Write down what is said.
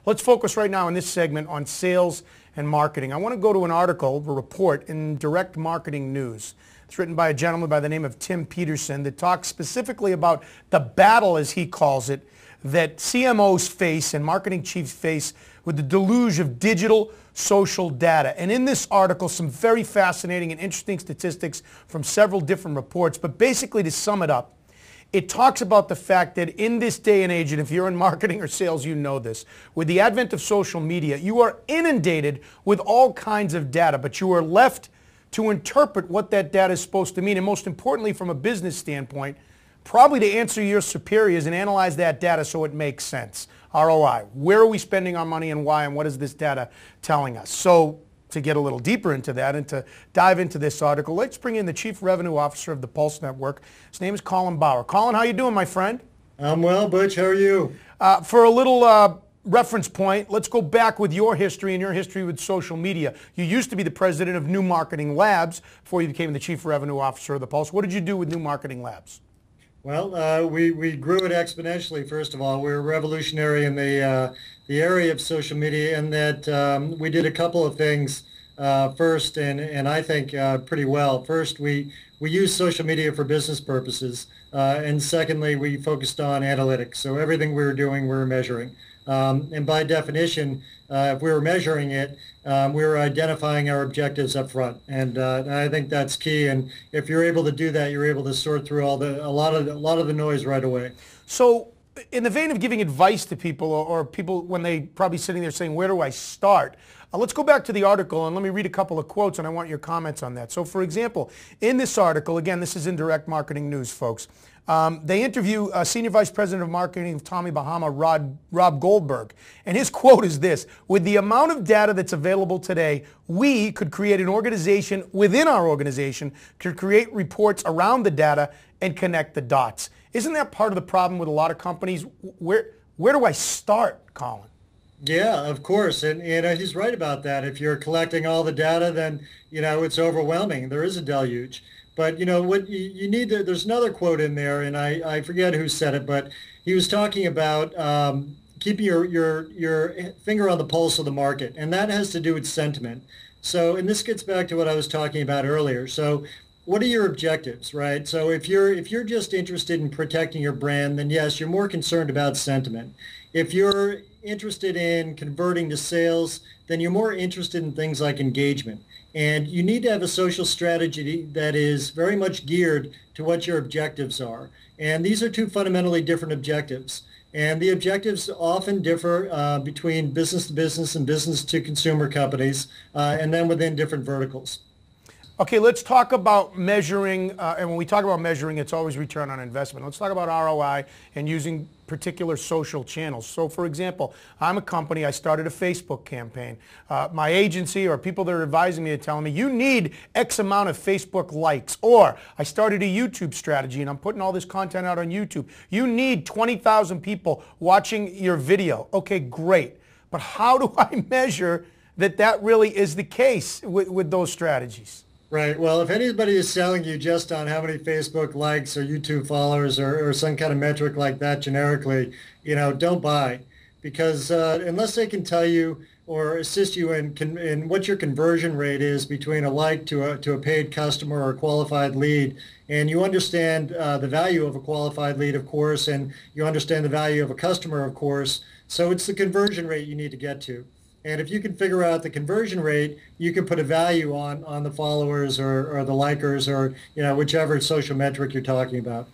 Let's focus right now in this segment on sales and marketing. I want to go to an article, a report in Direct Marketing News. It's written by a gentleman by the name of Tim Peterson that talks specifically about the battle, as he calls it, that CMOs face and marketing chiefs face with the deluge of digital social data. And in this article, some very fascinating and interesting statistics from several different reports. But basically, to sum it up, it talks about the fact that in this day and age, and if you're in marketing or sales, you know this, with the advent of social media, you are inundated with all kinds of data, but you are left to interpret what that data is supposed to mean. And most importantly, from a business standpoint, probably to answer your superiors and analyze that data so it makes sense. ROI, where are we spending our money and why, and what is this data telling us? So to get a little deeper into that and to dive into this article, let's bring in the Chief Revenue Officer of the Pulse Network. His name is Colin Bauer. Colin, how you doing, my friend? I'm well, Butch. How are you? For a little reference point, let's go back with your history and your history with social media. You used to be the president of New Marketing Labs before you became the Chief Revenue Officer of the Pulse. What did you do with New Marketing Labs? Well, we grew it exponentially, first of all. We were revolutionary in the area of social media in that we did a couple of things first, and I think pretty well. First, we used social media for business purposes, and secondly, we focused on analytics. So everything we were doing, we were measuring. And by definition, if we were measuring it, we were identifying our objectives up front, and I think that's key. And if you're able to do that, you're able to sort through a lot of the noise right away. So, in the vein of giving advice to people, or people when they probably sitting there saying, "Where do I start?" Let's go back to the article and let me read a couple of quotes, and I want your comments on that. So, for example, in this article, again, this is in Direct Marketing News, folks. They interview Senior Vice President of Marketing of Tommy Bahama, Rob Goldberg. And his quote is this: "With the amount of data that's available today, we could create an organization within our organization, could create reports around the data and connect the dots." Isn't that part of the problem with a lot of companies? Where do I start, Colin? Yeah, of course. And he's right about that. If you're collecting all the data, then, it's overwhelming. There is a deluge. But, what you need to, there's another quote in there, and I forget who said it, but he was talking about keeping your finger on the pulse of the market, and that has to do with sentiment. So, and this gets back to what I was talking about earlier. So, what are your objectives, right? So if you're just interested in protecting your brand, then yes, you're more concerned about sentiment. If you're interested in converting to sales, then you're more interested in things like engagement. And you need to have a social strategy that is very much geared to what your objectives are. And these are two fundamentally different objectives. And the objectives often differ between business to business and business to consumer companies, and then within different verticals. Okay, let's talk about measuring, and when we talk about measuring, it's always return on investment. Let's talk about ROI and using particular social channels. So, for example, I'm a company, I started a Facebook campaign. My agency or people that are advising me are telling me, you need X amount of Facebook likes. Or I started a YouTube strategy and I'm putting all this content out on YouTube. You need 20,000 people watching your video. Okay, great. But how do I measure that that really is the case with those strategies? Right. Well, if anybody is selling you just on how many Facebook likes or YouTube followers or some kind of metric like that generically, don't buy, because unless they can tell you or assist you in what your conversion rate is between a like to a paid customer or a qualified lead, and you understand the value of a qualified lead, of course, and you understand the value of a customer, of course. So it's the conversion rate you need to get to. And if you can figure out the conversion rate, you can put a value on the followers or the likers or, whichever social metric you're talking about.